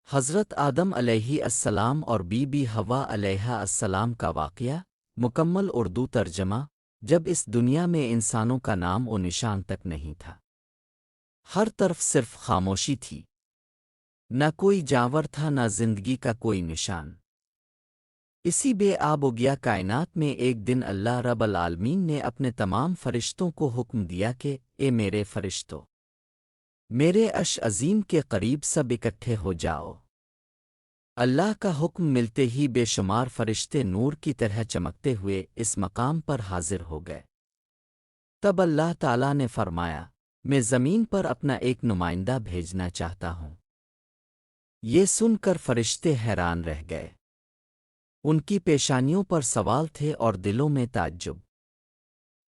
حضرت آدم علیہ السلام اور بی بی حوا علیہ السلام کا واقعہ مکمل اردو ترجمہ جب اس دنیا میں انسانوں کا نام و نشان تک نہیں تھا، ہر طرف صرف خاموشی تھی، نہ کوئی جانور تھا نہ زندگی کا کوئی نشان۔ اسی بے آب و گیا کائنات میں ایک دن اللہ رب العالمین نے اپنے تمام فرشتوں کو حکم دیا کہ اے میرے فرشتوں، میرے عرش عظیم کے قریب سب اکٹھے ہو جاؤ۔ اللہ کا حکم ملتے ہی بے شمار فرشتے نور کی طرح چمکتے ہوئے اس مقام پر حاضر ہو گئے۔ تب اللہ تعالیٰ نے فرمایا، میں زمین پر اپنا ایک نمائندہ بھیجنا چاہتا ہوں۔ یہ سن کر فرشتے حیران رہ گئے، ان کی پیشانیوں پر سوال تھے اور دلوں میں تعجب۔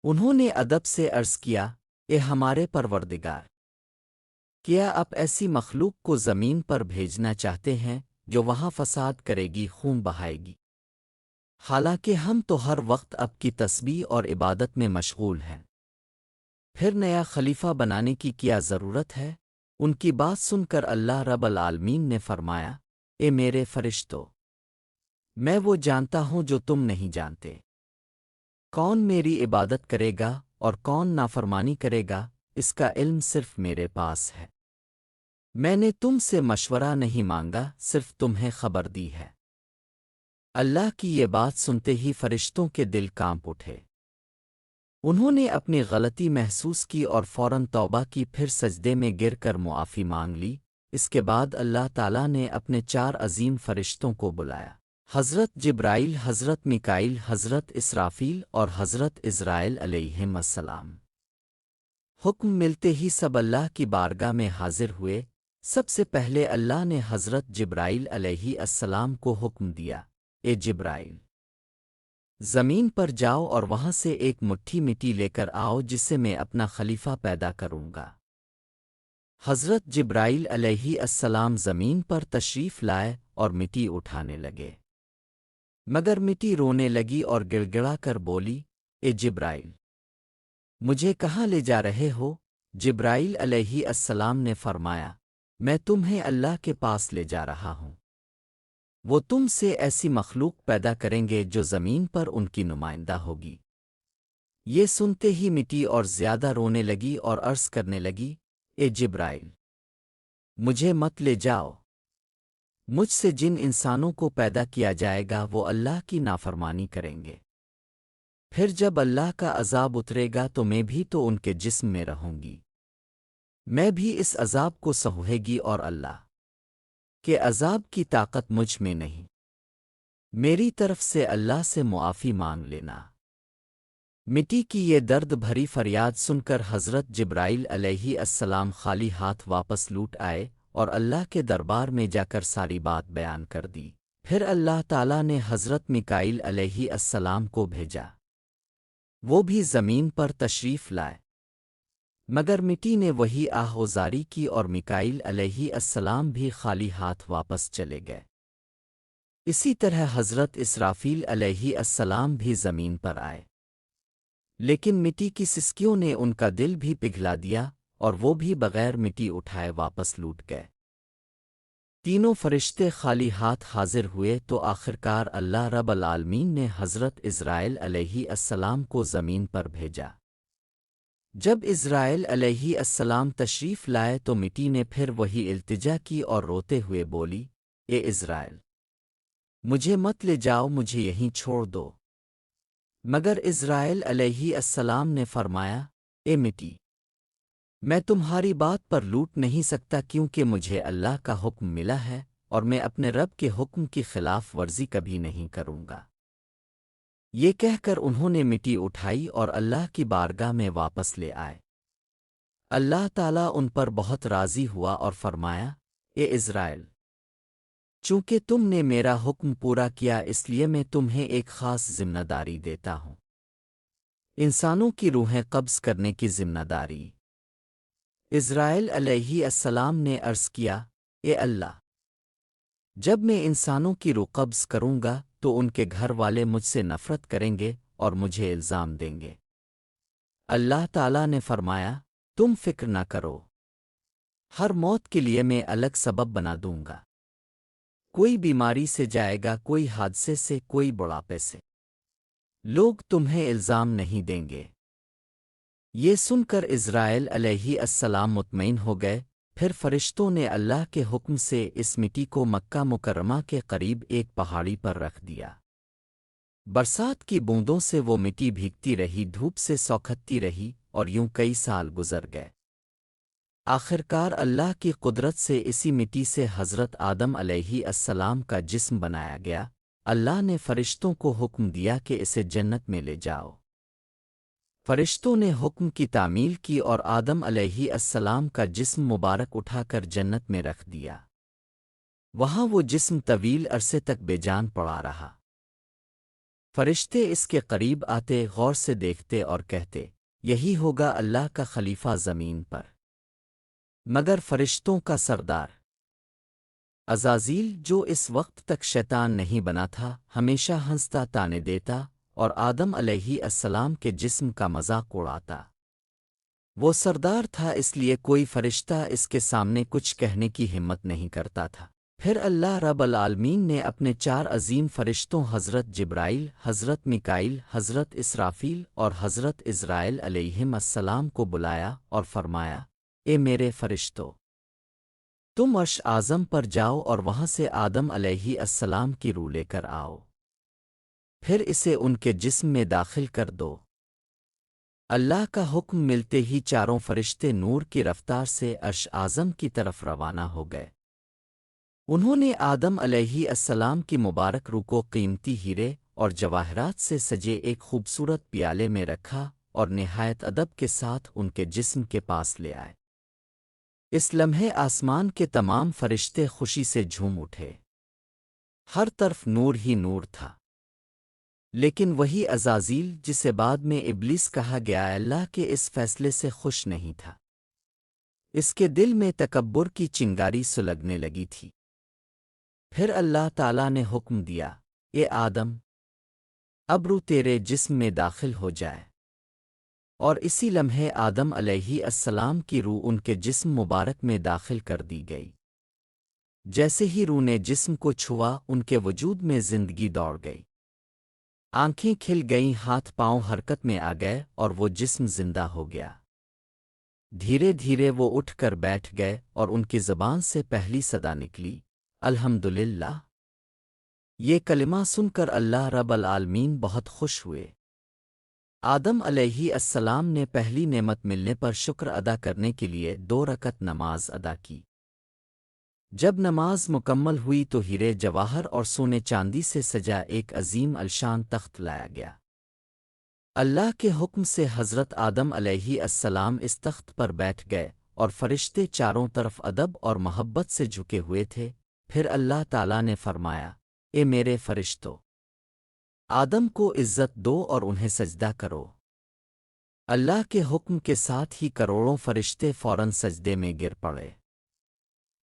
انہوں نے ادب سے عرض کیا، اے ہمارے پروردگار، کیا آپ ایسی مخلوق کو زمین پر بھیجنا چاہتے ہیں جو وہاں فساد کرے گی، خون بہائے گی؟ حالانکہ ہم تو ہر وقت اب کی تسبیح اور عبادت میں مشغول ہیں، پھر نیا خلیفہ بنانے کی کیا ضرورت ہے؟ ان کی بات سن کر اللہ رب العالمین نے فرمایا، اے میرے فرشتوں، میں وہ جانتا ہوں جو تم نہیں جانتے۔ کون میری عبادت کرے گا اور کون نافرمانی کرے گا، اس کا علم صرف میرے پاس ہے۔ میں نے تم سے مشورہ نہیں مانگا، صرف تمہیں خبر دی ہے۔ اللہ کی یہ بات سنتے ہی فرشتوں کے دل کانپ اٹھے۔ انہوں نے اپنی غلطی محسوس کی اور فوراً توبہ کی، پھر سجدے میں گر کر معافی مانگ لی۔ اس کے بعد اللہ تعالیٰ نے اپنے 4 عظیم فرشتوں کو بلایا، حضرت جبرائیل، حضرت میکائیل، حضرت اسرافیل اور حضرت عزرائیل علیہم السلام۔ حکم ملتے ہی سب اللہ کی بارگاہ میں حاضر ہوئے۔ سب سے پہلے اللہ نے حضرت جبرائیل علیہ السلام کو حکم دیا، اے جبرائیل، زمین پر جاؤ اور وہاں سے ایک مٹھی مٹی لے کر آؤ جسے میں اپنا خلیفہ پیدا کروں گا۔ حضرت جبرائیل علیہ السلام زمین پر تشریف لائے اور مٹی اٹھانے لگے، مگر مٹی رونے لگی اور گڑ گڑا کر بولی، اے جبرائیل، مجھے کہاں لے جا رہے ہو؟ جبرائیل علیہ السلام نے فرمایا، میں تمہیں اللہ کے پاس لے جا رہا ہوں۔ وہ تم سے ایسی مخلوق پیدا کریں گے جو زمین پر ان کی نمائندہ ہوگی۔ یہ سنتے ہی مٹی اور زیادہ رونے لگی اور عرض کرنے لگی، اے جبرائیل، مجھے مت لے جاؤ، مجھ سے جن انسانوں کو پیدا کیا جائے گا وہ اللہ کی نافرمانی کریں گے، پھر جب اللہ کا عذاب اترے گا تو میں بھی تو ان کے جسم میں رہوں گی، میں بھی اس عذاب کو سہے گی، اور اللہ کے عذاب کی طاقت مجھ میں نہیں۔ میری طرف سے اللہ سے معافی مانگ لینا۔ مٹی کی یہ درد بھری فریاد سن کر حضرت جبرائیل علیہ السلام خالی ہاتھ واپس لوٹ آئے اور اللہ کے دربار میں جا کر ساری بات بیان کر دی۔ پھر اللہ تعالیٰ نے حضرت میکائیل علیہ السلام کو بھیجا، وہ بھی زمین پر تشریف لائے، مگر مٹی نے وہی آہوزاری کی اور میکائیل علیہ السلام بھی خالی ہاتھ واپس چلے گئے۔ اسی طرح حضرت اسرافیل علیہ السلام بھی زمین پر آئے، لیکن مٹی کی سسکیوں نے ان کا دل بھی پگھلا دیا اور وہ بھی بغیر مٹی اٹھائے واپس لوٹ گئے۔ تینوں فرشتے خالی ہاتھ حاضر ہوئے تو آخرکار اللہ رب العالمین نے حضرت عزرائیل علیہ السلام کو زمین پر بھیجا۔ جب عزرائیل علیہ السلام تشریف لائے تو مٹی نے پھر وہی التجا کی اور روتے ہوئے بولی، اے عزرائیل، مجھے مت لے جاؤ، مجھے یہیں چھوڑ دو۔ مگر عزرائیل علیہ السلام نے فرمایا، اے مٹی، میں تمہاری بات پر لوٹ نہیں سکتا کیونکہ مجھے اللہ کا حکم ملا ہے اور میں اپنے رب کے حکم کی خلاف ورزی کبھی نہیں کروں گا۔ یہ کہہ کر انہوں نے مٹی اٹھائی اور اللہ کی بارگاہ میں واپس لے آئے۔ اللہ تعالیٰ ان پر بہت راضی ہوا اور فرمایا، اے عزرائیل، چونکہ تم نے میرا حکم پورا کیا اس لیے میں تمہیں ایک خاص ذمہ داری دیتا ہوں، انسانوں کی روحیں قبض کرنے کی ذمہ داری۔ عزرائیل علیہ السلام نے عرض کیا، اے اللہ، جب میں انسانوں کی روح قبض کروں گا تو ان کے گھر والے مجھ سے نفرت کریں گے اور مجھے الزام دیں گے۔ اللہ تعالیٰ نے فرمایا، تم فکر نہ کرو، ہر موت کے لیے میں الگ سبب بنا دوں گا۔ کوئی بیماری سے جائے گا، کوئی حادثے سے، کوئی بڑھاپے سے۔ لوگ تمہیں الزام نہیں دیں گے۔ یہ سن کر اسرائیل علیہ السلام مطمئن ہو گئے۔ پھر فرشتوں نے اللہ کے حکم سے اس مٹی کو مکہ مکرمہ کے قریب ایک پہاڑی پر رکھ دیا۔ برسات کی بوندوں سے وہ مٹی بھیگتی رہی، دھوپ سے سوکھتی رہی، اور یوں کئی سال گزر گئے۔ آخرکار اللہ کی قدرت سے اسی مٹی سے حضرت آدم علیہ السلام کا جسم بنایا گیا۔ اللہ نے فرشتوں کو حکم دیا کہ اسے جنت میں لے جاؤ۔ فرشتوں نے حکم کی تعمیل کی اور آدم علیہ السلام کا جسم مبارک اٹھا کر جنت میں رکھ دیا۔ وہاں وہ جسم طویل عرصے تک بے جان پڑا رہا۔ فرشتے اس کے قریب آتے، غور سے دیکھتے اور کہتے، یہی ہوگا اللہ کا خلیفہ زمین پر۔ مگر فرشتوں کا سردار عزازیل، جو اس وقت تک شیطان نہیں بنا تھا، ہمیشہ ہنستا تانے دیتا اور آدم علیہ السلام کے جسم کا مذاق اڑاتا۔ وہ سردار تھا، اس لیے کوئی فرشتہ اس کے سامنے کچھ کہنے کی ہمت نہیں کرتا تھا۔ پھر اللہ رب العالمین نے اپنے 4 عظیم فرشتوں حضرت جبرائیل، حضرت میکائیل، حضرت اسرافیل اور حضرت عزرائیل علیہم السلام کو بلایا اور فرمایا، اے میرے فرشتوں، تم عرش اعظم پر جاؤ اور وہاں سے آدم علیہ السلام کی روح لے کر آؤ، پھر اسے ان کے جسم میں داخل کر دو۔ اللہ کا حکم ملتے ہی 4 فرشتے نور کی رفتار سے عرش اعظم کی طرف روانہ ہو گئے۔ انہوں نے آدم علیہ السلام کی مبارک روح کو قیمتی ہیرے اور جواہرات سے سجے ایک خوبصورت پیالے میں رکھا اور نہایت ادب کے ساتھ ان کے جسم کے پاس لے آئے۔ اس لمحے آسمان کے تمام فرشتے خوشی سے جھوم اٹھے۔ ہر طرف نور ہی نور تھا۔ لیکن وہی عزازیل، جسے بعد میں ابلیس کہا گیا، اللہ کے اس فیصلے سے خوش نہیں تھا۔ اس کے دل میں تکبر کی چنگاری سلگنے لگی تھی۔ پھر اللہ تعالیٰ نے حکم دیا، اے آدم، اب روح تیرے جسم میں داخل ہو جائے۔ اور اسی لمحے آدم علیہ السلام کی روح ان کے جسم مبارک میں داخل کر دی گئی۔ جیسے ہی روح نے جسم کو چھوا، ان کے وجود میں زندگی دوڑ گئی۔ آنکھیں کھل گئیں، ہاتھ پاؤں حرکت میں آ گئے اور وہ جسم زندہ ہو گیا۔ دھیرے دھیرے وہ اٹھ کر بیٹھ گئے اور ان کی زبان سے پہلی صدا نکلی، الحمدللہ۔ یہ کلمہ سن کر اللہ رب العالمین بہت خوش ہوئے۔ آدم علیہ السلام نے پہلی نعمت ملنے پر شکر ادا کرنے کے لیے 2 رکعت نماز ادا کی۔ جب نماز مکمل ہوئی تو ہیرے جواہر اور سونے چاندی سے سجا ایک عظیم الشان تخت لایا گیا۔ اللہ کے حکم سے حضرت آدم علیہ السلام اس تخت پر بیٹھ گئے اور فرشتے چاروں طرف ادب اور محبت سے جھکے ہوئے تھے۔ پھر اللہ تعالیٰ نے فرمایا، اے میرے فرشتوں، آدم کو عزت دو اور انہیں سجدہ کرو۔ اللہ کے حکم کے ساتھ ہی کروڑوں فرشتے فوراً سجدے میں گر پڑے۔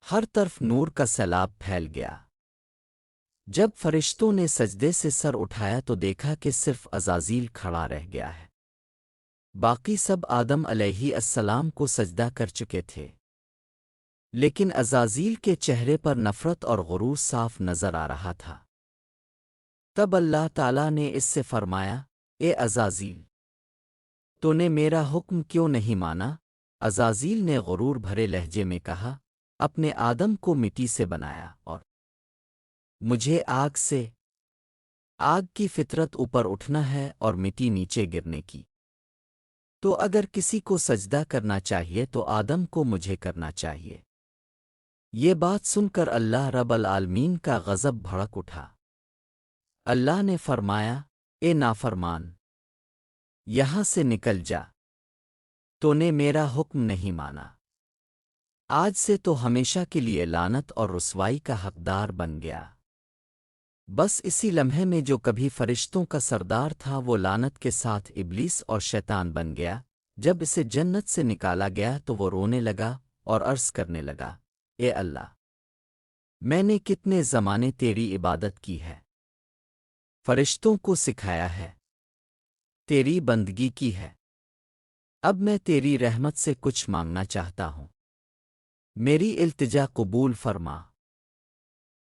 ہر طرف نور کا سیلاب پھیل گیا۔ جب فرشتوں نے سجدے سے سر اٹھایا تو دیکھا کہ صرف عزازیل کھڑا رہ گیا ہے۔ باقی سب آدم علیہ السلام کو سجدہ کر چکے تھے، لیکن عزازیل کے چہرے پر نفرت اور غرور صاف نظر آ رہا تھا۔ تب اللہ تعالیٰ نے اس سے فرمایا، اے عزازیل، تو نے میرا حکم کیوں نہیں مانا؟ عزازیل نے غرور بھرے لہجے میں کہا، اپنے آدم کو مٹی سے بنایا اور مجھے آگ سے۔ آگ کی فطرت اوپر اٹھنا ہے اور مٹی نیچے گرنے کی۔ تو اگر کسی کو سجدہ کرنا چاہیے تو آدم کو مجھے کرنا چاہیے۔ یہ بات سن کر اللہ رب العالمین کا غضب بھڑک اٹھا۔ اللہ نے فرمایا، اے نافرمان، یہاں سے نکل جا، تو نے میرا حکم نہیں مانا۔ آج سے تو ہمیشہ کے لیے لعنت اور رسوائی کا حقدار بن گیا۔ بس اسی لمحے میں جو کبھی فرشتوں کا سردار تھا وہ لعنت کے ساتھ ابلیس اور شیطان بن گیا۔ جب اسے جنت سے نکالا گیا تو وہ رونے لگا اور عرض کرنے لگا، اے اللہ، میں نے کتنے زمانے تیری عبادت کی ہے، فرشتوں کو سکھایا ہے، تیری بندگی کی ہے، اب میں تیری رحمت سے کچھ مانگنا چاہتا ہوں، میری التجا قبول فرما۔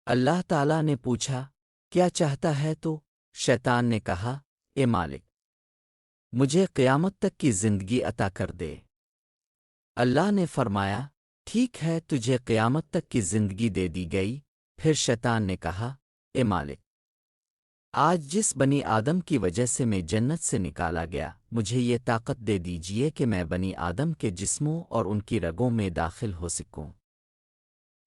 اللہ تعالیٰ نے پوچھا، کیا چاہتا ہے تو؟ شیطان نے کہا، اے مالک، مجھے قیامت تک کی زندگی عطا کر دے۔ اللہ نے فرمایا، ٹھیک ہے، تجھے قیامت تک کی زندگی دے دی گئی۔ پھر شیطان نے کہا، اے مالک، آج جس بنی آدم کی وجہ سے میں جنت سے نکالا گیا، مجھے یہ طاقت دے دیجیے کہ میں بنی آدم کے جسموں اور ان کی رگوں میں داخل ہو سکوں۔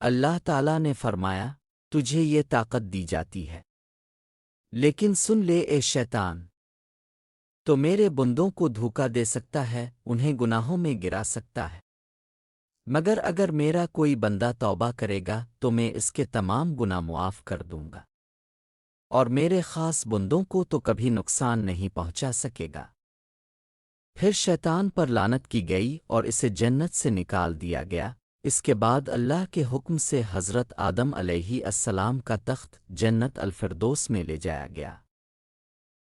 اللہ تعالیٰ نے فرمایا، تجھے یہ طاقت دی جاتی ہے، لیکن سن لے اے شیطان، تو میرے بندوں کو دھوکا دے سکتا ہے، انہیں گناہوں میں گرا سکتا ہے، مگر اگر میرا کوئی بندہ توبہ کرے گا تو میں اس کے تمام گناہ معاف کر دوں گا، اور میرے خاص بندوں کو تو کبھی نقصان نہیں پہنچا سکے گا۔ پھر شیطان پر لعنت کی گئی اور اسے جنت سے نکال دیا گیا۔ اس کے بعد اللہ کے حکم سے حضرت آدم علیہ السلام کا تخت جنت الفردوس میں لے جایا گیا۔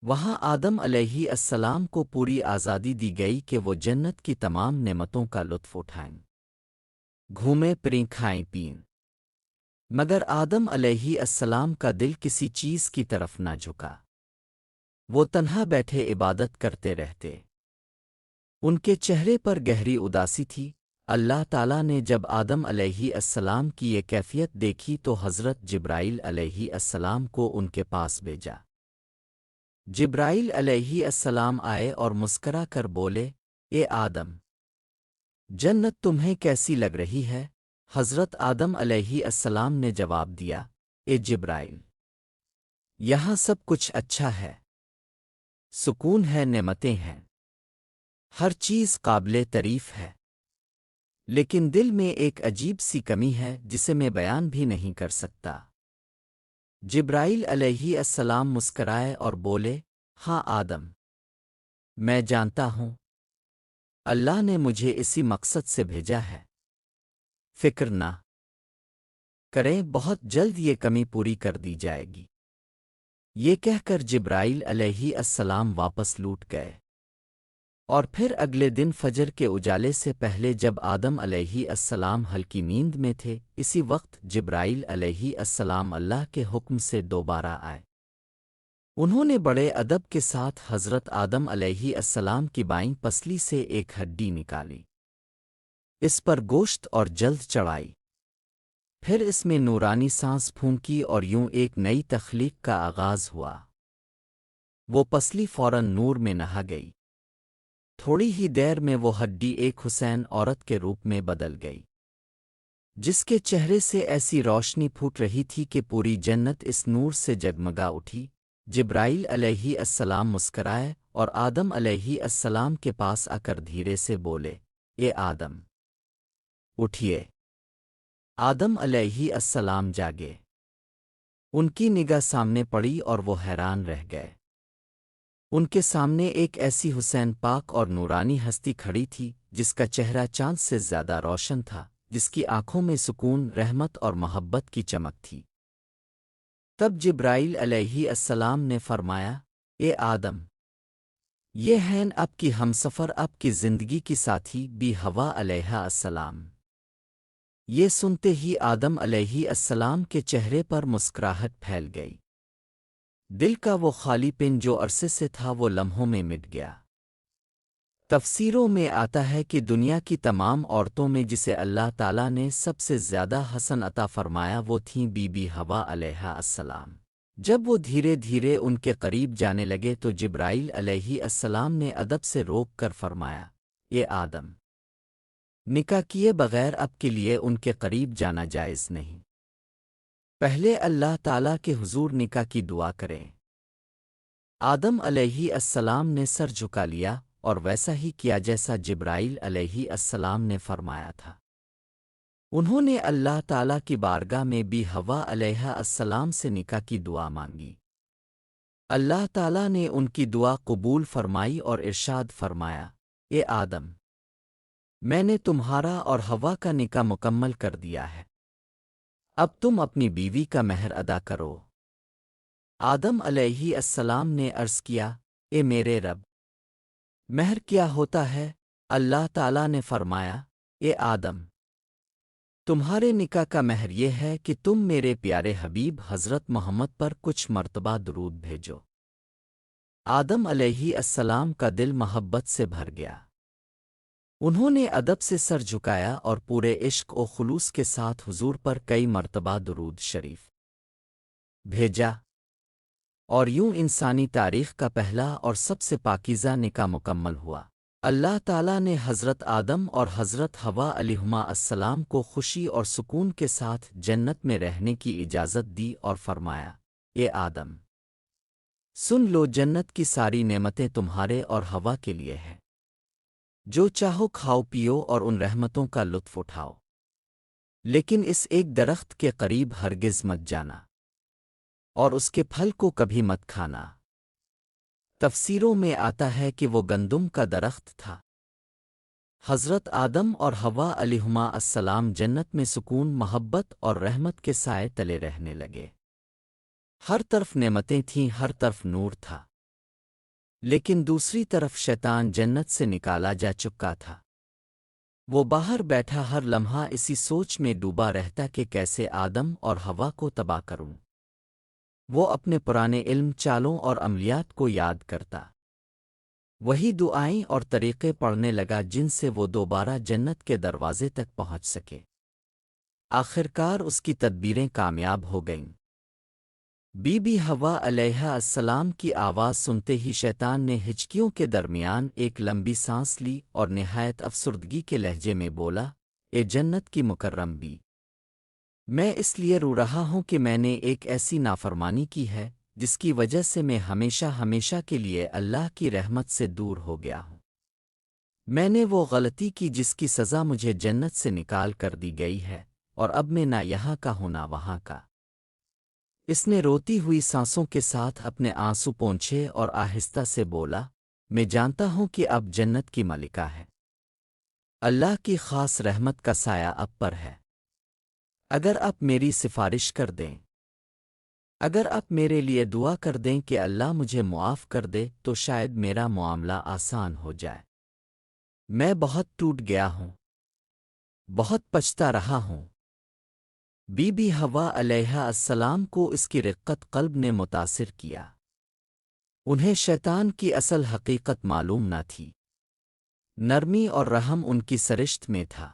وہاں آدم علیہ السلام کو پوری آزادی دی گئی کہ وہ جنت کی تمام نعمتوں کا لطف اٹھائیں، گھومیں پھریں، کھائیں پئیں، مگر آدم علیہ السلام کا دل کسی چیز کی طرف نہ جھکا۔ وہ تنہا بیٹھے عبادت کرتے رہتے۔ ان کے چہرے پر گہری اداسی تھی۔ اللہ تعالیٰ نے جب آدم علیہ السلام کی یہ کیفیت دیکھی تو حضرت جبرائیل علیہ السلام کو ان کے پاس بھیجا۔ جبرائیل علیہ السلام آئے اور مسکرا کر بولے، اے آدم، جنت تمہیں کیسی لگ رہی ہے؟ حضرت آدم علیہ السلام نے جواب دیا، اے جبرائیل، یہاں سب کچھ اچھا ہے، سکون ہے، نعمتیں ہیں، ہر چیز قابل تعریف ہے، لیکن دل میں ایک عجیب سی کمی ہے جسے میں بیان بھی نہیں کر سکتا۔ جبرائیل علیہ السلام مسکرائے اور بولے، ہاں آدم، میں جانتا ہوں، اللہ نے مجھے اسی مقصد سے بھیجا ہے، فکر نہ کریں، بہت جلد یہ کمی پوری کر دی جائے گی۔ یہ کہہ کر جبرائیل علیہ السلام واپس لوٹ گئے۔ اور پھر اگلے دن فجر کے اجالے سے پہلے جب آدم علیہ السلام ہلکی نیند میں تھے، اسی وقت جبرائیل علیہ السلام اللہ کے حکم سے دوبارہ آئے۔ انہوں نے بڑے ادب کے ساتھ حضرت آدم علیہ السلام کی بائیں پسلی سے ایک ہڈی نکالی، اس پر گوشت اور جلد چڑھائی، پھر اس میں نورانی سانس پھونکی اور یوں ایک نئی تخلیق کا آغاز ہوا۔ وہ پسلی فوراً نور میں نہا گئی۔ تھوڑی ہی دیر میں وہ ہڈی ایک حسین عورت کے روپ میں بدل گئی، جس کے چہرے سے ایسی روشنی پھوٹ رہی تھی کہ پوری جنت اس نور سے جگمگا اٹھی۔ جبرائیل علیہ السلام مسکرائے اور آدم علیہ السلام کے پاس آ کر دھیرے سے بولے، اے آدم، اٹھیے۔ آدم علیہ السلام جاگے، ان کی نگاہ سامنے پڑی اور وہ حیران رہ گئے۔ ان کے سامنے ایک ایسی حسین پاک اور نورانی ہستی کھڑی تھی جس کا چہرہ چاند سے زیادہ روشن تھا، جس کی آنکھوں میں سکون، رحمت اور محبت کی چمک تھی۔ تب جبرائیل علیہ السلام نے فرمایا، اے آدم، یہ ہیں آپ کی ہمسفر، آپ کی زندگی کی ساتھی بی ہوا علیہ السلام۔ یہ سنتے ہی آدم علیہ السلام کے چہرے پر مسکراہٹ پھیل گئی۔ دل کا وہ خالی پن جو عرصے سے تھا وہ لمحوں میں مٹ گیا۔ تفسیروں میں آتا ہے کہ دنیا کی تمام عورتوں میں جسے اللہ تعالیٰ نے سب سے زیادہ حسن عطا فرمایا وہ تھیں بی بی ہوا علیہ السلام۔ جب وہ دھیرے دھیرے ان کے قریب جانے لگے تو جبرائیل علیہ السلام نے ادب سے روک کر فرمایا، اے آدم، نکاح کیے بغیر اب کے لیے ان کے قریب جانا جائز نہیں، پہلے اللہ تعالیٰ کے حضور نکاح کی دعا کریں۔ آدم علیہ السلام نے سر جھکا لیا اور ویسا ہی کیا جیسا جبرائیل علیہ السلام نے فرمایا تھا۔ انہوں نے اللہ تعالیٰ کی بارگاہ میں بی ہوا علیہ السلام سے نکاح کی دعا مانگی۔ اللہ تعالیٰ نے ان کی دعا قبول فرمائی اور ارشاد فرمایا، اے آدم، میں نے تمہارا اور ہوا کا نکاح مکمل کر دیا ہے، اب تم اپنی بیوی کا مہر ادا کرو۔ آدم علیہ السلام نے عرض کیا، اے میرے رب، مہر کیا ہوتا ہے؟ اللہ تعالیٰ نے فرمایا، اے آدم، تمہارے نکاح کا مہر یہ ہے کہ تم میرے پیارے حبیب حضرت محمد پر کچھ مرتبہ درود بھیجو۔ آدم علیہ السلام کا دل محبت سے بھر گیا۔ انہوں نے ادب سے سر جھکایا اور پورے عشق و خلوص کے ساتھ حضور پر کئی مرتبہ درود شریف بھیجا، اور یوں انسانی تاریخ کا پہلا اور سب سے پاکیزہ نکاح مکمل ہوا۔ اللہ تعالیٰ نے حضرت آدم اور حضرت حوا علیہما السلام کو خوشی اور سکون کے ساتھ جنت میں رہنے کی اجازت دی اور فرمایا، اے آدم، سن لو، جنت کی ساری نعمتیں تمہارے اور حوا کے لیے ہیں، جو چاہو کھاؤ پیو اور ان رحمتوں کا لطف اٹھاؤ، لیکن اس ایک درخت کے قریب ہرگز مت جانا اور اس کے پھل کو کبھی مت کھانا۔ تفسیروں میں آتا ہے کہ وہ گندم کا درخت تھا۔ حضرت آدم اور حوا علیہما السلام جنت میں سکون، محبت اور رحمت کے سائے تلے رہنے لگے۔ ہر طرف نعمتیں تھیں، ہر طرف نور تھا، لیکن دوسری طرف شیطان جنت سے نکالا جا چکا تھا۔ وہ باہر بیٹھا ہر لمحہ اسی سوچ میں ڈوبا رہتا کہ کیسے آدم اور حوا کو تباہ کروں۔ وہ اپنے پرانے علم، چالوں اور عملیات کو یاد کرتا، وہی دعائیں اور طریقے پڑھنے لگا جن سے وہ دوبارہ جنت کے دروازے تک پہنچ سکے۔ آخرکار اس کی تدبیریں کامیاب ہو گئیں۔ بی بی حوا علیہ السلام کی آواز سنتے ہی شیطان نے ہچکیوں کے درمیان ایک لمبی سانس لی اور نہایت افسردگی کے لہجے میں بولا، اے جنت کی مکرم بی، میں اس لیے رو رہا ہوں کہ میں نے ایک ایسی نافرمانی کی ہے جس کی وجہ سے میں ہمیشہ ہمیشہ کے لیے اللہ کی رحمت سے دور ہو گیا ہوں۔ میں نے وہ غلطی کی جس کی سزا مجھے جنت سے نکال کر دی گئی ہے، اور اب میں نہ یہاں کا ہوں نہ وہاں کا۔ اس نے روتی ہوئی سانسوں کے ساتھ اپنے آنسو پونچھے اور آہستہ سے بولا، میں جانتا ہوں کہ اب جنت کی ملکہ ہے، اللہ کی خاص رحمت کا سایہ اب پر ہے۔ اگر آپ میری سفارش کر دیں، اگر آپ میرے لیے دعا کر دیں کہ اللہ مجھے معاف کر دے تو شاید میرا معاملہ آسان ہو جائے۔ میں بہت ٹوٹ گیا ہوں، بہت پچھتا رہا ہوں۔ بی بی حوا علیہ السلام کو اس کی رقت قلب نے متاثر کیا۔ انہیں شیطان کی اصل حقیقت معلوم نہ تھی، نرمی اور رحم ان کی سرشت میں تھا،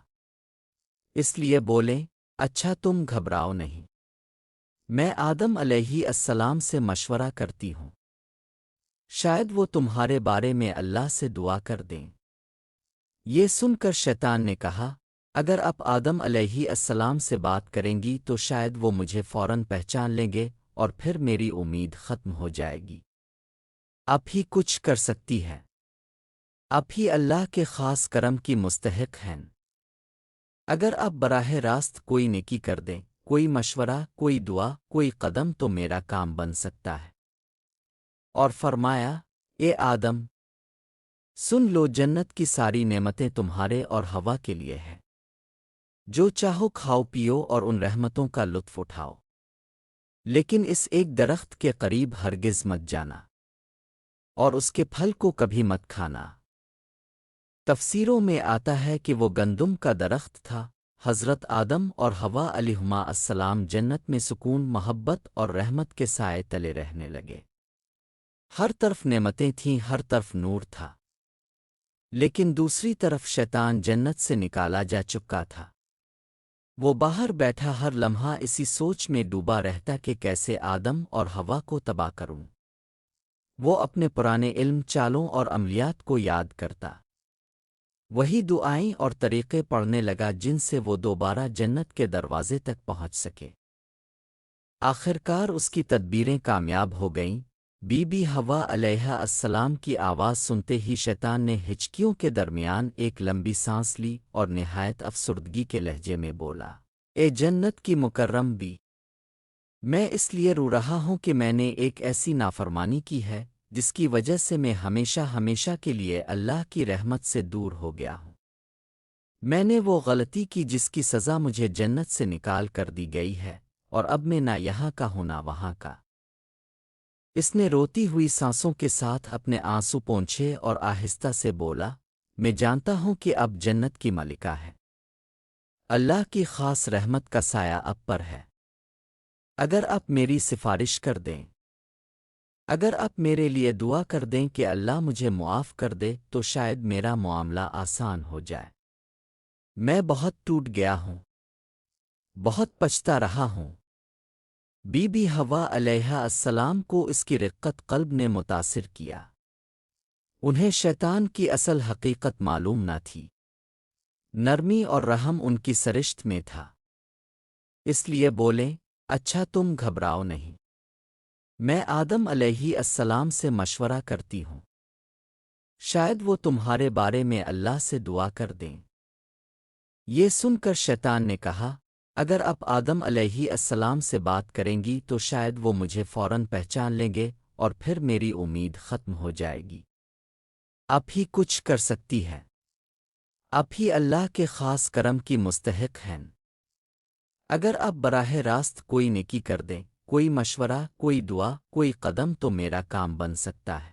اس لیے بولیں، اچھا تم گھبراؤ نہیں، میں آدم علیہ السلام سے مشورہ کرتی ہوں، شاید وہ تمہارے بارے میں اللہ سے دعا کر دیں۔ یہ سن کر شیطان نے کہا، اگر آپ آدم علیہ السلام سے بات کریں گی تو شاید وہ مجھے فوراً پہچان لیں گے اور پھر میری امید ختم ہو جائے گی۔ آپ ہی کچھ کر سکتی ہے، آپ ہی اللہ کے خاص کرم کی مستحق ہیں۔ اگر آپ براہ راست کوئی نیکی کر دیں، کوئی مشورہ، کوئی دعا، کوئی قدم تو میرا کام بن سکتا ہے۔ اور فرمایا، اے آدم، سن لو، جنت کی ساری نعمتیں تمہارے اور حوا کے لیے ہیں، جو چاہو کھاؤ پیو اور ان رحمتوں کا لطف اٹھاؤ، لیکن اس ایک درخت کے قریب ہرگز مت جانا اور اس کے پھل کو کبھی مت کھانا۔ تفسیروں میں آتا ہے کہ وہ گندم کا درخت تھا۔ حضرت آدم اور حوا علیہما السلام جنت میں سکون، محبت اور رحمت کے سائے تلے رہنے لگے۔ ہر طرف نعمتیں تھیں، ہر طرف نور تھا، لیکن دوسری طرف شیطان جنت سے نکالا جا چکا تھا۔ وہ باہر بیٹھا ہر لمحہ اسی سوچ میں ڈوبا رہتا کہ کیسے آدم اور حوا کو تباہ کروں۔ وہ اپنے پرانے علم، چالوں اور عملیات کو یاد کرتا، وہی دعائیں اور طریقے پڑھنے لگا جن سے وہ دوبارہ جنت کے دروازے تک پہنچ سکے۔ آخرکار اس کی تدبیریں کامیاب ہو گئیں۔ بی بی حوا علیہ السلام کی آواز سنتے ہی شیطان نے ہچکیوں کے درمیان ایک لمبی سانس لی اور نہایت افسردگی کے لہجے میں بولا، اے جنت کی مکرم بی، میں اس لیے رو رہا ہوں کہ میں نے ایک ایسی نافرمانی کی ہے جس کی وجہ سے میں ہمیشہ ہمیشہ کے لیے اللہ کی رحمت سے دور ہو گیا ہوں۔ میں نے وہ غلطی کی جس کی سزا مجھے جنت سے نکال کر دی گئی ہے، اور اب میں نہ یہاں کا ہوں نہ وہاں کا۔ اس نے روتی ہوئی سانسوں کے ساتھ اپنے آنسو پونچھے اور آہستہ سے بولا، میں جانتا ہوں کہ اب جنت کی ملکہ ہے، اللہ کی خاص رحمت کا سایہ اب پر ہے۔ اگر آپ میری سفارش کر دیں، اگر آپ میرے لیے دعا کر دیں کہ اللہ مجھے معاف کر دے تو شاید میرا معاملہ آسان ہو جائے۔ میں بہت ٹوٹ گیا ہوں، بہت پچھتا رہا ہوں۔ بی بی حوا علیہ السلام کو اس کی رقت قلب نے متاثر کیا۔ انہیں شیطان کی اصل حقیقت معلوم نہ تھی۔ نرمی اور رحم ان کی سرشت میں تھا، اس لیے بولیں، اچھا تم گھبراؤ نہیں، میں آدم علیہ السلام سے مشورہ کرتی ہوں، شاید وہ تمہارے بارے میں اللہ سے دعا کر دیں۔ یہ سن کر شیطان نے کہا، اگر آپ آدم علیہ السلام سے بات کریں گی تو شاید وہ مجھے فوراً پہچان لیں گے اور پھر میری امید ختم ہو جائے گی۔ آپ ہی کچھ کر سکتی ہے، آپ ہی اللہ کے خاص کرم کی مستحق ہیں۔ اگر آپ براہ راست کوئی نیکی کر دیں، کوئی مشورہ، کوئی دعا، کوئی قدم تو میرا کام بن سکتا ہے۔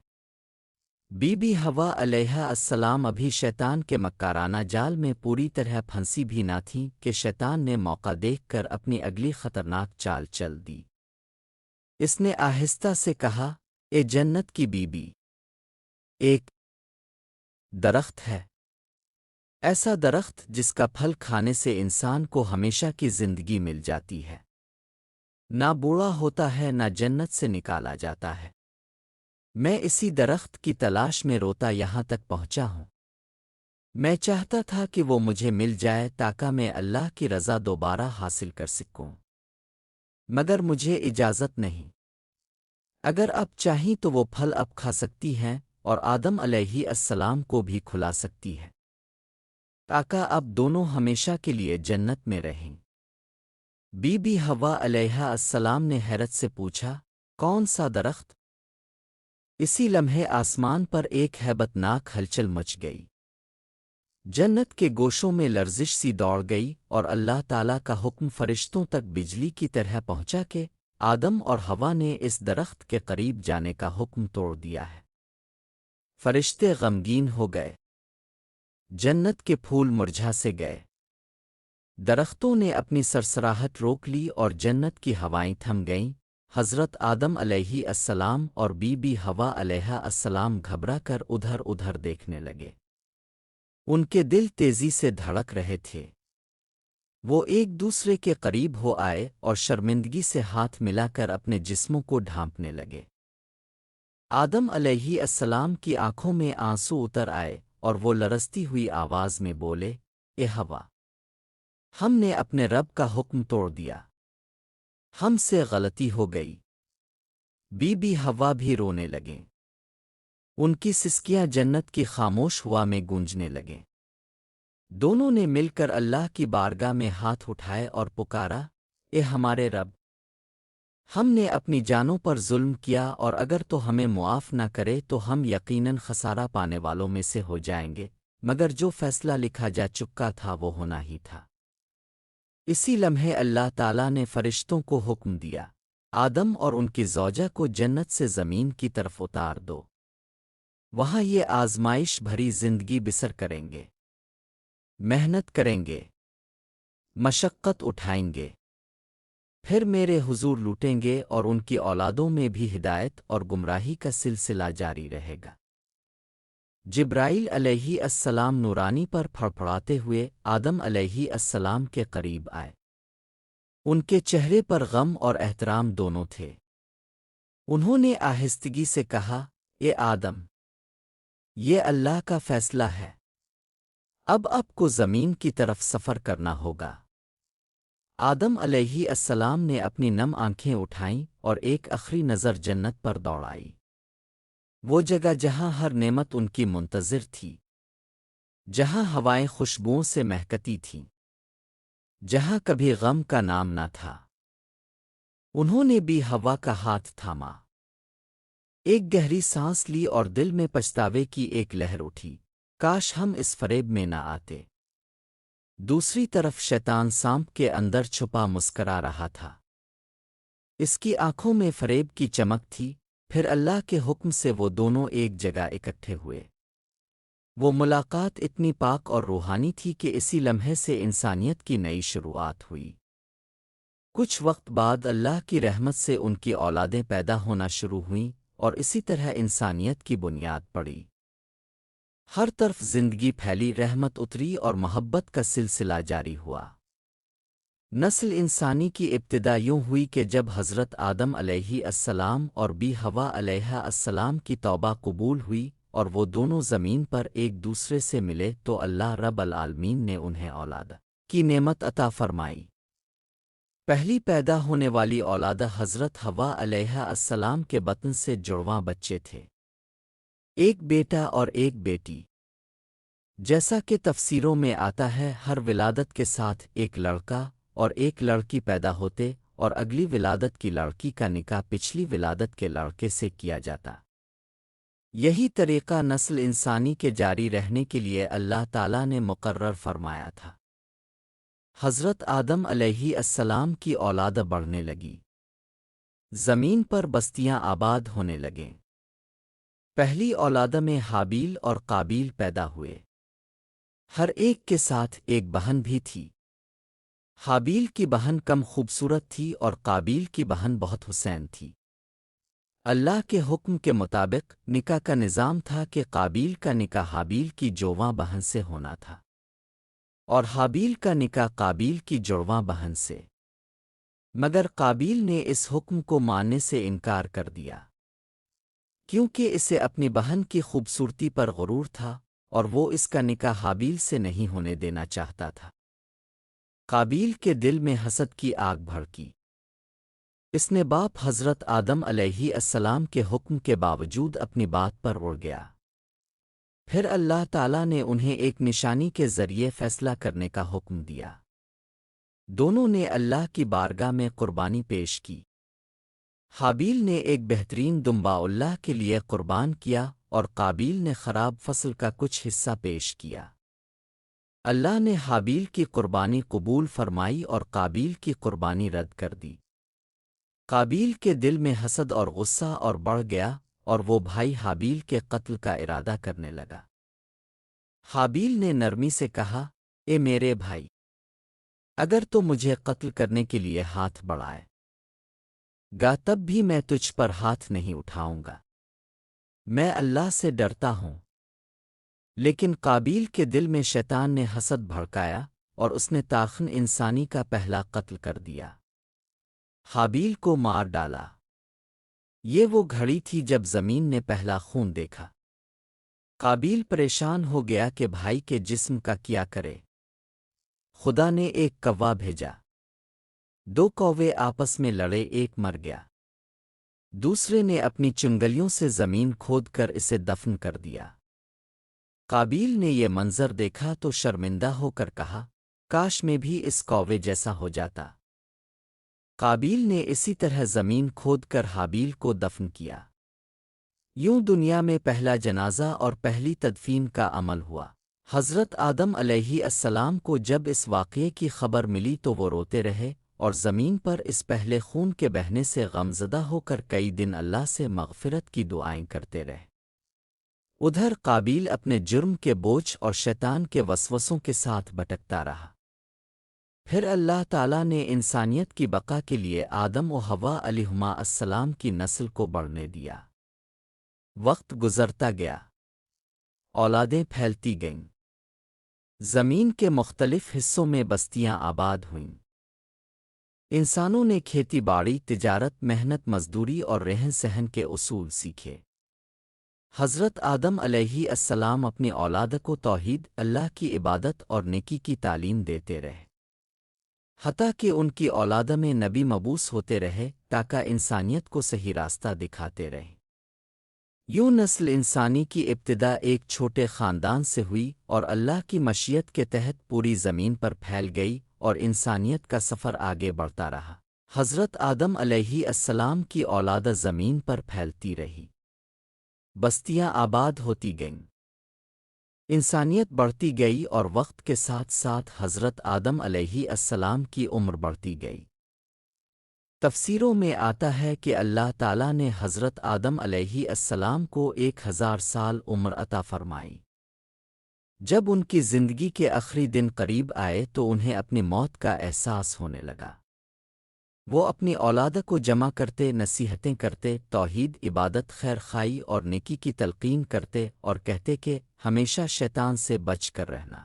بی بی حوا علیہ السلام ابھی شیطان کے مکارانہ جال میں پوری طرح پھنسی بھی نہ تھیں کہ شیطان نے موقع دیکھ کر اپنی اگلی خطرناک چال چل دی۔ اس نے آہستہ سے کہا، اے جنت کی بی بی، ایک درخت ہے، ایسا درخت جس کا پھل کھانے سے انسان کو ہمیشہ کی زندگی مل جاتی ہے، نہ بوڑھا ہوتا ہے نہ جنت سے نکالا جاتا ہے۔ میں اسی درخت کی تلاش میں روتا یہاں تک پہنچا ہوں۔ میں چاہتا تھا کہ وہ مجھے مل جائے تاکہ میں اللہ کی رضا دوبارہ حاصل کر سکوں، مگر مجھے اجازت نہیں۔ اگر آپ چاہیں تو وہ پھل اب کھا سکتی ہیں اور آدم علیہ السلام کو بھی کھلا سکتی ہے، تاکہ اب دونوں ہمیشہ کے لیے جنت میں رہیں۔ بی بی حوا علیہ السلام نے حیرت سے پوچھا، کون سا درخت؟ اسی لمحے آسمان پر ایک ہیبت ناک ہلچل مچ گئی، جنت کے گوشوں میں لرزش سی دوڑ گئی اور اللہ تعالیٰ کا حکم فرشتوں تک بجلی کی طرح پہنچا کہ آدم اور حوا نے اس درخت کے قریب جانے کا حکم توڑ دیا ہے۔ فرشتے غمگین ہو گئے، جنت کے پھول مرجھا سے گئے، درختوں نے اپنی سرسراہٹ روک لی اور جنت کی ہوائیں تھم گئیں۔ حضرت آدم علیہ السلام اور بی بی حوا علیہ السلام گھبرا کر ادھر ادھر دیکھنے لگے، ان کے دل تیزی سے دھڑک رہے تھے۔ وہ ایک دوسرے کے قریب ہو آئے اور شرمندگی سے ہاتھ ملا کر اپنے جسموں کو ڈھانپنے لگے۔ آدم علیہ السلام کی آنکھوں میں آنسو اتر آئے اور وہ لرزتی ہوئی آواز میں بولے، اے حوا، ہم نے اپنے رب کا حکم توڑ دیا، ہم سے غلطی ہو گئی۔ بی بی حوا بھی رونے لگیں، ان کی سسکیاں جنت کی خاموش ہوا میں گونجنے لگیں۔ دونوں نے مل کر اللہ کی بارگاہ میں ہاتھ اٹھائے اور پکارا، اے ہمارے رب، ہم نے اپنی جانوں پر ظلم کیا اور اگر تو ہمیں معاف نہ کرے تو ہم یقیناً خسارہ پانے والوں میں سے ہو جائیں گے، مگر جو فیصلہ لکھا جا چکا تھا وہ ہونا ہی تھا۔ اسی لمحے اللہ تعالیٰ نے فرشتوں کو حکم دیا، آدم اور ان کی زوجہ کو جنت سے زمین کی طرف اتار دو، وہاں یہ آزمائش بھری زندگی بسر کریں گے، محنت کریں گے، مشقت اٹھائیں گے، پھر میرے حضور لوٹیں گے اور ان کی اولادوں میں بھی ہدایت اور گمراہی کا سلسلہ جاری رہے گا۔ جبرائیل علیہ السلام نورانی پر پھڑپڑاتے ہوئے آدم علیہ السلام کے قریب آئے، ان کے چہرے پر غم اور احترام دونوں تھے۔ انہوں نے آہستگی سے کہا، اے آدم، یہ اللہ کا فیصلہ ہے، اب آپ کو زمین کی طرف سفر کرنا ہوگا۔ آدم علیہ السلام نے اپنی نم آنکھیں اٹھائیں اور ایک آخری نظر جنت پر دوڑائی، وہ جگہ جہاں ہر نعمت ان کی منتظر تھی، جہاں ہوائیں خوشبوؤں سے مہکتی تھیں، جہاں کبھی غم کا نام نہ تھا۔ انہوں نے بھی ہوا کا ہاتھ تھاما، ایک گہری سانس لی اور دل میں پچھتاوے کی ایک لہر اٹھی، کاش ہم اس فریب میں نہ آتے۔ دوسری طرف شیطان سانپ کے اندر چھپا مسکرا رہا تھا، اس کی آنکھوں میں فریب کی چمک تھی۔ پھر اللہ کے حکم سے وہ دونوں ایک جگہ اکٹھے ہوئے۔ وہ ملاقات اتنی پاک اور روحانی تھی کہ اسی لمحے سے انسانیت کی نئی شروعات ہوئی۔ کچھ وقت بعد اللہ کی رحمت سے ان کی اولادیں پیدا ہونا شروع ہوئیں اور اسی طرح انسانیت کی بنیاد پڑی۔ ہر طرف زندگی پھیلی، رحمت اتری اور محبت کا سلسلہ جاری ہوا۔ نسل انسانی کی ابتدا یوں ہوئی کہ جب حضرت آدم علیہ السلام اور بی حوا علیہ السلام کی توبہ قبول ہوئی اور وہ دونوں زمین پر ایک دوسرے سے ملے تو اللہ رب العالمین نے انہیں اولاد کی نعمت عطا فرمائی۔ پہلی پیدا ہونے والی اولاد حضرت حوا علیہ السلام کے بطن سے جڑواں بچے تھے، ایک بیٹا اور ایک بیٹی۔ جیسا کہ تفسیروں میں آتا ہے، ہر ولادت کے ساتھ ایک لڑکا اور ایک لڑکی پیدا ہوتے اور اگلی ولادت کی لڑکی کا نکاح پچھلی ولادت کے لڑکے سے کیا جاتا۔ یہی طریقہ نسل انسانی کے جاری رہنے کے لیے اللہ تعالیٰ نے مقرر فرمایا تھا۔ حضرت آدم علیہ السلام کی اولاد بڑھنے لگی، زمین پر بستیاں آباد ہونے لگیں۔ پہلی اولاد میں حابیل اور قابیل پیدا ہوئے۔ ہر ایک کے ساتھ ایک بہن بھی تھی۔ حابیل کی بہن کم خوبصورت تھی اور قابیل کی بہن بہت حسین تھی۔ اللہ کے حکم کے مطابق نکاح کا نظام تھا کہ قابیل کا نکاح حابیل کی جوواں بہن سے ہونا تھا اور حابیل کا نکاح قابیل کی جڑواں بہن سے، مگر قابیل نے اس حکم کو ماننے سے انکار کر دیا کیونکہ اسے اپنی بہن کی خوبصورتی پر غرور تھا اور وہ اس کا نکاح حابیل سے نہیں ہونے دینا چاہتا تھا۔ قابیل کے دل میں حسد کی آگ بھڑکی۔ اس نے باپ حضرت آدم علیہ السلام کے حکم کے باوجود اپنی بات پر اڑ گیا۔ پھر اللہ تعالیٰ نے انہیں ایک نشانی کے ذریعے فیصلہ کرنے کا حکم دیا۔ دونوں نے اللہ کی بارگاہ میں قربانی پیش کی۔ حابیل نے ایک بہترین دمبا اللہ کے لیے قربان کیا اور قابیل نے خراب فصل کا کچھ حصہ پیش کیا۔ اللہ نے حابیل کی قربانی قبول فرمائی اور قابیل کی قربانی رد کر دی۔ قابیل کے دل میں حسد اور غصہ اور بڑھ گیا اور وہ بھائی حابیل کے قتل کا ارادہ کرنے لگا۔ حابیل نے نرمی سے کہا، اے میرے بھائی، اگر تو مجھے قتل کرنے کے لیے ہاتھ بڑھائے گا تب بھی میں تجھ پر ہاتھ نہیں اٹھاؤں گا، میں اللہ سے ڈرتا ہوں۔ لیکن قابیل کے دل میں شیطان نے حسد بھڑکایا اور اس نے تاخن انسانی کا پہلا قتل کر دیا، حابیل کو مار ڈالا۔ یہ وہ گھڑی تھی جب زمین نے پہلا خون دیکھا۔ قابیل پریشان ہو گیا کہ بھائی کے جسم کا کیا کرے۔ خدا نے ایک کوا بھیجا، دو کوے آپس میں لڑے، ایک مر گیا، دوسرے نے اپنی چنگلیوں سے زمین کھود کر اسے دفن کر دیا۔ قابیل نے یہ منظر دیکھا تو شرمندہ ہو کر کہا، کاش میں بھی اس کوے جیسا ہو جاتا۔ قابیل نے اسی طرح زمین کھود کر حابیل کو دفن کیا۔ یوں دنیا میں پہلا جنازہ اور پہلی تدفین کا عمل ہوا۔ حضرت آدم علیہ السلام کو جب اس واقعے کی خبر ملی تو وہ روتے رہے اور زمین پر اس پہلے خون کے بہنے سے غمزدہ ہو کر کئی دن اللہ سے مغفرت کی دعائیں کرتے رہے۔ ادھر قابیل اپنے جرم کے بوجھ اور شیطان کے وسوسوں کے ساتھ بھٹکتا رہا۔ پھر اللہ تعالیٰ نے انسانیت کی بقا کے لیے آدم و حوا علیہما السلام کی نسل کو بڑھنے دیا۔ وقت گزرتا گیا، اولادیں پھیلتی گئیں، زمین کے مختلف حصوں میں بستیاں آباد ہوئیں۔ انسانوں نے کھیتی باڑی، تجارت، محنت مزدوری اور رہن سہن کے اصول سیکھے۔ حضرت آدم علیہ السلام اپنی اولاد کو توحید، اللہ کی عبادت اور نیکی کی تعلیم دیتے رہے، حتیٰ کہ ان کی اولاد میں نبی مبعوث ہوتے رہے تاکہ انسانیت کو صحیح راستہ دکھاتے رہیں۔ یوں نسل انسانی کی ابتدا ایک چھوٹے خاندان سے ہوئی اور اللہ کی مشیت کے تحت پوری زمین پر پھیل گئی اور انسانیت کا سفر آگے بڑھتا رہا۔ حضرت آدم علیہ السلام کی اولاد زمین پر پھیلتی رہی، بستیاں آباد ہوتی گئیں، انسانیت بڑھتی گئی اور وقت کے ساتھ ساتھ حضرت آدم علیہ السلام کی عمر بڑھتی گئی۔ تفسیروں میں آتا ہے کہ اللہ تعالیٰ نے حضرت آدم علیہ السلام کو 1000 سال عمر عطا فرمائی۔ جب ان کی زندگی کے آخری دن قریب آئے تو انہیں اپنی موت کا احساس ہونے لگا۔ وہ اپنی اولاد کو جمع کرتے، نصیحتیں کرتے، توحید، عبادت، خیر خواہی اور نیکی کی تلقین کرتے اور کہتے کہ ہمیشہ شیطان سے بچ کر رہنا،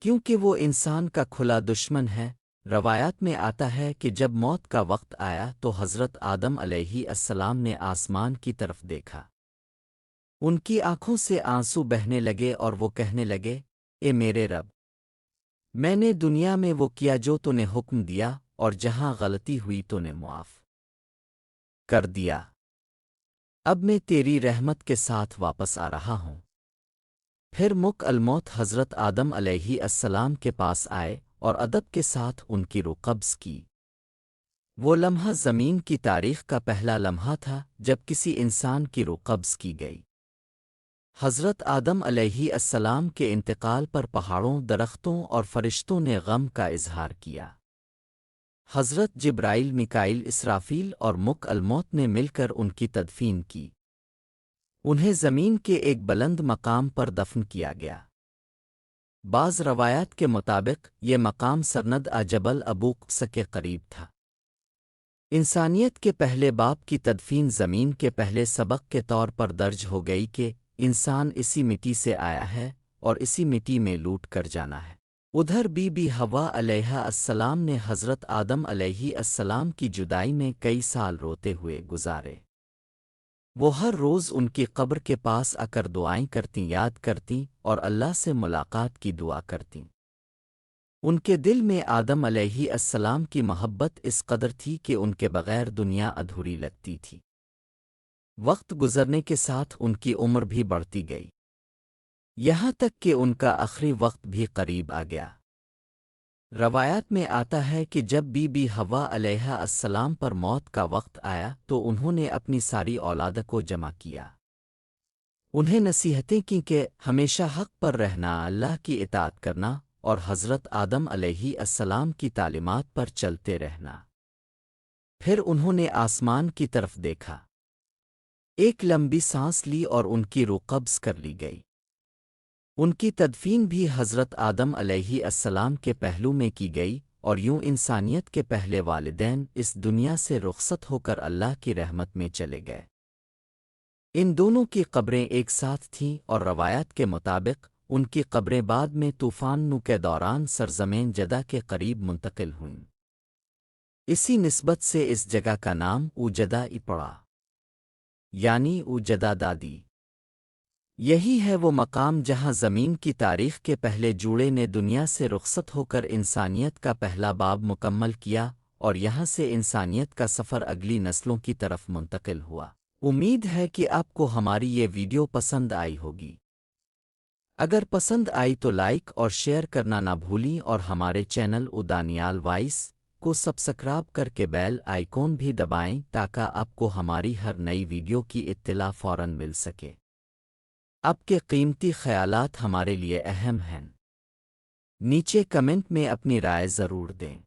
کیونکہ وہ انسان کا کھلا دشمن ہے۔ روایات میں آتا ہے کہ جب موت کا وقت آیا تو حضرت آدم علیہ السلام نے آسمان کی طرف دیکھا۔ ان کی آنکھوں سے آنسو بہنے لگے اور وہ کہنے لگے، اے میرے رب، میں نے دنیا میں وہ کیا جو تو نے حکم دیا، اور جہاں غلطی ہوئی تو نے معاف کر دیا۔ اب میں تیری رحمت کے ساتھ واپس آ رہا ہوں۔ پھر ملک الموت حضرت آدم علیہ السلام کے پاس آئے اور ادب کے ساتھ ان کی روح قبض کی۔ وہ لمحہ زمین کی تاریخ کا پہلا لمحہ تھا جب کسی انسان کی روح قبض کی گئی۔ حضرت آدم علیہ السلام کے انتقال پر پہاڑوں، درختوں اور فرشتوں نے غم کا اظہار کیا۔ حضرت جبرائیل، میکائیل، اسرافیل اور ملک الموت نے مل کر ان کی تدفین کی۔ انہیں زمین کے ایک بلند مقام پر دفن کیا گیا۔ بعض روایات کے مطابق یہ مقام سرند جبل ابو قبس کے قریب تھا۔ انسانیت کے پہلے باپ کی تدفین زمین کے پہلے سبق کے طور پر درج ہو گئی کہ انسان اسی مٹی سے آیا ہے اور اسی مٹی میں لوٹ کر جانا ہے۔ ادھر بی بی حوا علیہ السلام نے حضرت آدم علیہ السلام کی جدائی میں کئی سال روتے ہوئے گزارے۔ وہ ہر روز ان کی قبر کے پاس آ کر دعائیں کرتیں، یاد کرتیں اور اللہ سے ملاقات کی دعا کرتیں۔ ان کے دل میں آدم علیہ السلام کی محبت اس قدر تھی کہ ان کے بغیر دنیا ادھوری لگتی تھی۔ وقت گزرنے کے ساتھ ان کی عمر بھی بڑھتی گئی، یہاں تک کہ ان کا آخری وقت بھی قریب آ گیا۔ روایات میں آتا ہے کہ جب بی بی حوا علیہ السلام پر موت کا وقت آیا تو انہوں نے اپنی ساری اولاد کو جمع کیا، انہیں نصیحتیں کی کہ ہمیشہ حق پر رہنا، اللہ کی اطاعت کرنا اور حضرت آدم علیہ السلام کی تعلیمات پر چلتے رہنا۔ پھر انہوں نے آسمان کی طرف دیکھا، ایک لمبی سانس لی اور ان کی روح قبض کر لی گئی۔ ان کی تدفین بھی حضرت آدم علیہ السلام کے پہلو میں کی گئی، اور یوں انسانیت کے پہلے والدین اس دنیا سے رخصت ہو کر اللہ کی رحمت میں چلے گئے۔ ان دونوں کی قبریں ایک ساتھ تھیں اور روایات کے مطابق ان کی قبریں بعد میں طوفان نو کے دوران سرزمین جدہ کے قریب منتقل ہوئیں۔ اسی نسبت سے اس جگہ کا نام اوجدہ پڑا، یعنی اوجدہ دادی۔ یہی ہے وہ مقام جہاں زمین کی تاریخ کے پہلے جوڑے نے دنیا سے رخصت ہو کر انسانیت کا پہلا باب مکمل کیا، اور یہاں سے انسانیت کا سفر اگلی نسلوں کی طرف منتقل ہوا۔ امید ہے کہ آپ کو ہماری یہ ویڈیو پسند آئی ہوگی۔ اگر پسند آئی تو لائک اور شیئر کرنا نہ بھولیں، اور ہمارے چینل دانیال وائس کو سبسکرائب کر کے بیل آئیکن بھی دبائیں تاکہ آپ کو ہماری ہر نئی ویڈیو کی اطلاع فوراً مل سکے۔ آپ کے قیمتی خیالات ہمارے لیے اہم ہیں۔ نیچے کمنٹ میں اپنی رائے ضرور دیں۔